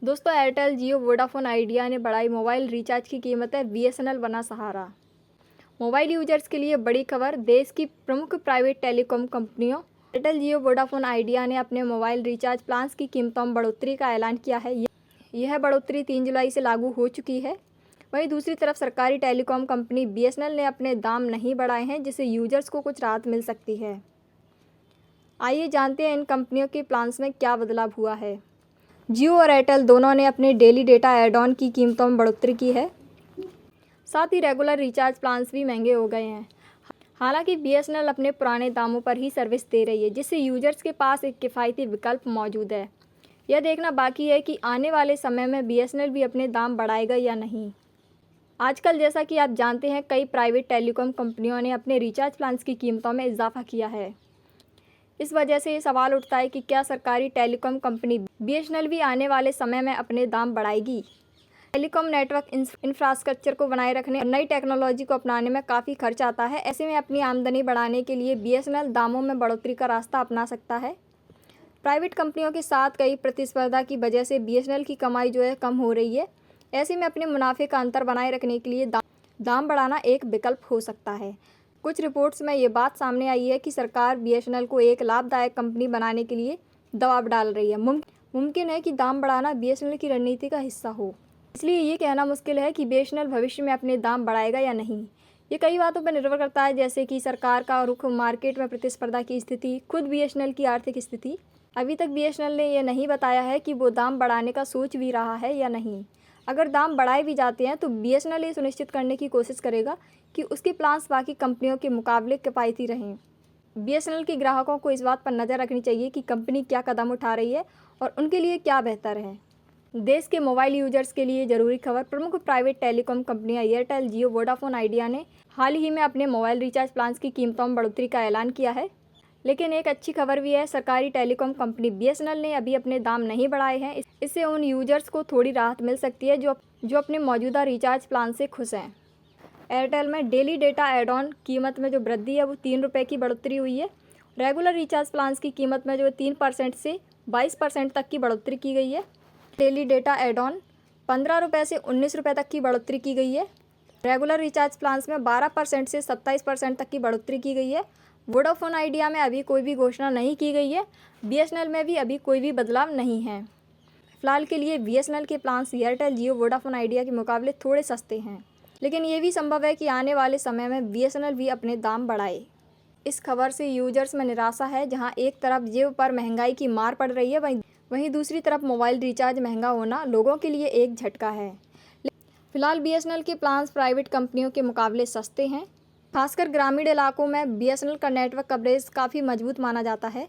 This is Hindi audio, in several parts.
दोस्तों एयरटेल, जियो, वोडाफोन आइडिया ने बढ़ाई मोबाइल रिचार्ज की कीमतें, बीएसएनएल बना सहारा। मोबाइल यूजर्स के लिए बड़ी खबर। देश की प्रमुख प्राइवेट टेलीकॉम कंपनियों एयरटेल, जियो, वोडाफोन आइडिया ने अपने मोबाइल रिचार्ज प्लान्स की कीमतों में बढ़ोतरी का ऐलान किया है। यह बढ़ोतरी 3 जुलाई से लागू हो चुकी है। वहीं दूसरी तरफ सरकारी टेलीकॉम कंपनी बीएसएनएल ने अपने दाम नहीं बढ़ाए हैं, जिससे यूजर्स को कुछ राहत मिल सकती है। आइए जानते हैं इन कंपनियों के प्लान्स में क्या बदलाव हुआ है। जियो और एयरटेल दोनों ने अपने डेली डेटा ऐड ऑन की कीमतों में बढ़ोतरी की है। साथ ही रेगुलर रिचार्ज प्लान्स भी महंगे हो गए हैं। हालांकि बीएसएनएल अपने पुराने दामों पर ही सर्विस दे रही है, जिससे यूजर्स के पास एक किफ़ायती विकल्प मौजूद है। यह देखना बाकी है कि आने वाले समय में बीएसएनएल भी अपने दाम बढ़ाएगा या नहीं। आजकल जैसा कि आप जानते हैं, कई प्राइवेट टेलीकॉम कंपनियों ने अपने रिचार्ज प्लान्स की कीमतों में इजाफा किया है। इस वजह से ये सवाल उठता है कि क्या सरकारी टेलीकॉम कंपनी बीएसएनएल भी आने वाले समय में अपने दाम बढ़ाएगी। टेलीकॉम नेटवर्क इंफ्रास्ट्रक्चर को बनाए रखने और नई टेक्नोलॉजी को अपनाने में काफ़ी खर्च आता है। ऐसे में अपनी आमदनी बढ़ाने के लिए बीएसएनएल दामों में बढ़ोतरी का रास्ता अपना सकता है। प्राइवेट कंपनियों के साथ कई प्रतिस्पर्धा की वजह से बीएसएनएल की कमाई जो है कम हो रही है। ऐसे में अपने मुनाफे का अंतर बनाए रखने के लिए दाम बढ़ाना एक विकल्प हो सकता है। कुछ रिपोर्ट्स में ये बात सामने आई है कि सरकार बीएसएनएल को एक लाभदायक कंपनी बनाने के लिए दबाव डाल रही है। मुमकिन है कि दाम बढ़ाना बीएसएनएल की रणनीति का हिस्सा हो। इसलिए ये कहना मुश्किल है कि बीएसएनएल भविष्य में अपने दाम बढ़ाएगा या नहीं। ये कई बातों पर निर्भर करता है, जैसे कि सरकार का रुख, मार्केट में प्रतिस्पर्धा की स्थिति, खुद बीएसएनएल की आर्थिक स्थिति। अभी तक बीएसएनएल ने यह नहीं बताया है कि वो दाम बढ़ाने का सोच भी रहा है या नहीं। अगर दाम बढ़ाए भी जाते हैं तो बीएसएनएल ये सुनिश्चित करने की कोशिश करेगा कि उसके प्लान्स बाकी कंपनियों के मुकाबले किफ़ायती रहें। बीएसएनएल के ग्राहकों को इस बात पर नज़र रखनी चाहिए कि कंपनी क्या कदम उठा रही है और उनके लिए क्या बेहतर है। देश के मोबाइल यूजर्स के लिए ज़रूरी खबर। प्रमुख प्राइवेट टेलीकॉम कंपनियां एयरटेल, जियो, वोडाफोन आइडिया ने हाल ही में अपने मोबाइल रिचार्ज प्लान्स की कीमतों में बढ़ोतरी का ऐलान किया है। लेकिन एक अच्छी खबर भी है। सरकारी टेलीकॉम कंपनी बीएसएनएल ने अभी अपने दाम नहीं बढ़ाए हैं। इससे उन यूजर्स को थोड़ी राहत मिल सकती है जो अपने मौजूदा रिचार्ज प्लान से खुश हैं। एयरटेल में डेली डेटा एड ऑन कीमत में जो वृद्धि है वो 3 रुपये की बढ़ोतरी हुई है। रेगुलर रिचार्ज प्लान्स की कीमत में जो 3% से 22% तक की बढ़ोतरी की गई है। डेली डेटा एड ऑन 15 रुपये से 19 रुपये तक की बढ़ोतरी की गई है। रेगुलर रिचार्ज प्लान्स में 12% से 27% तक की बढ़ोतरी की गई है। वोडाफोन आइडिया में अभी कोई भी घोषणा नहीं की गई है। बीएसएनएल में भी अभी कोई भी बदलाव नहीं है। फिलहाल के लिए बीएसएनएल के प्लान्स एयरटेल, जियो, वोडाफोन आइडिया के मुकाबले थोड़े सस्ते हैं, लेकिन ये भी संभव है कि आने वाले समय में बीएसएनएल भी अपने दाम बढ़ाए। इस खबर से यूजर्स में निराशा है। जहां एक तरफ जेब पर महंगाई की मार पड़ रही है, वहीं दूसरी तरफ मोबाइल रिचार्ज महंगा होना लोगों के लिए एक झटका है। फिलहाल बीएसएनएल के प्लान्स प्राइवेट कंपनियों के मुकाबले सस्ते हैं। खासकर ग्रामीण इलाकों में बीएसएनएल का नेटवर्क कवरेज काफ़ी मजबूत माना जाता है।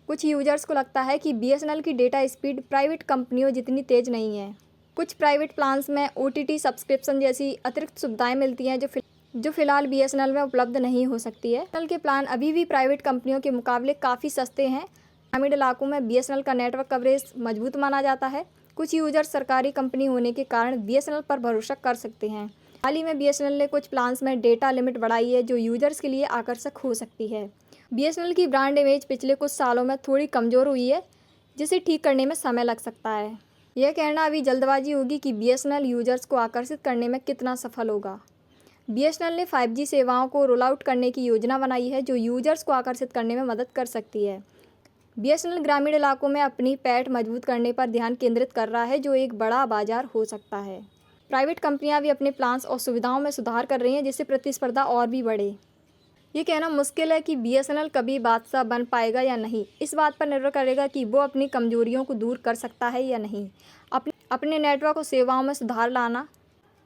कुछ यूजर्स को लगता है कि बीएसएनएल की डेटा स्पीड प्राइवेट कंपनियों जितनी तेज़ नहीं है। कुछ प्राइवेट प्लान्स में ओटीटी सब्सक्रिप्शन जैसी अतिरिक्त सुविधाएं मिलती हैं जो फिलहाल बीएसएनएल में उपलब्ध नहीं हो सकती है। बीएसएनएल के प्लान अभी भी प्राइवेट कंपनियों के मुकाबले काफ़ी सस्ते हैं। ग्रामीण इलाकों में बीएसएनएल का नेटवर्क कवरेज मजबूत माना जाता है। कुछ यूजर्स सरकारी कंपनी होने के कारण बीएसएनएल पर भरोसा कर सकते हैं। हाल ही में बीएसएनएल ने कुछ प्लान्स में डेटा लिमिट बढ़ाई है, जो यूजर्स के लिए आकर्षक हो सकती है। बीएसएनएल की ब्रांड इमेज पिछले कुछ सालों में थोड़ी कमज़ोर हुई है, जिसे ठीक करने में समय लग सकता है। यह कहना अभी जल्दबाजी होगी कि बीएसएनएल यूजर्स को आकर्षित करने में कितना सफल होगा। बीएसएनएल ने 5G सेवाओं को रोल आउट करने की योजना बनाई है, जो यूजर्स को आकर्षित करने में मदद कर सकती है। बीएसएनएल ग्रामीण इलाकों में अपनी पैठ मजबूत करने पर ध्यान केंद्रित कर रहा है, जो एक बड़ा बाजार हो सकता है। प्राइवेट कंपनियां भी अपने प्लान्स और सुविधाओं में सुधार कर रही हैं, जिससे प्रतिस्पर्धा और भी बढ़े। ये कहना मुश्किल है कि बीएसएनएल कभी बादशाह बन पाएगा या नहीं। इस बात पर निर्भर करेगा कि वो अपनी कमजोरियों को दूर कर सकता है या नहीं। अपने नेटवर्क और सेवाओं में सुधार लाना,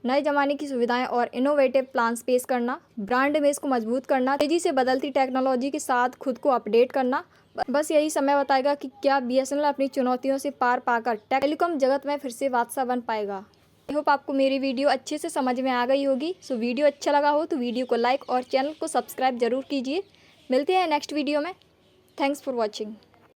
नए ज़माने की सुविधाएं और इनोवेटिव प्लान्स पेश करना, ब्रांड इमेज को मजबूत करना, तेज़ी से बदलती टेक्नोलॉजी के साथ खुद को अपडेट करना, बस यही समय बताएगा कि क्या बीएसएनएल अपनी चुनौतियों से पार पाकर टेलीकॉम जगत में फिर से बादशाह बन पाएगा। आई होप आपको मेरी वीडियो अच्छे से समझ में आ गई होगी। सो वीडियो अच्छा लगा हो तो वीडियो को लाइक और चैनल को सब्सक्राइब जरूर कीजिए। मिलते हैं नेक्स्ट वीडियो में। Thanks for watching.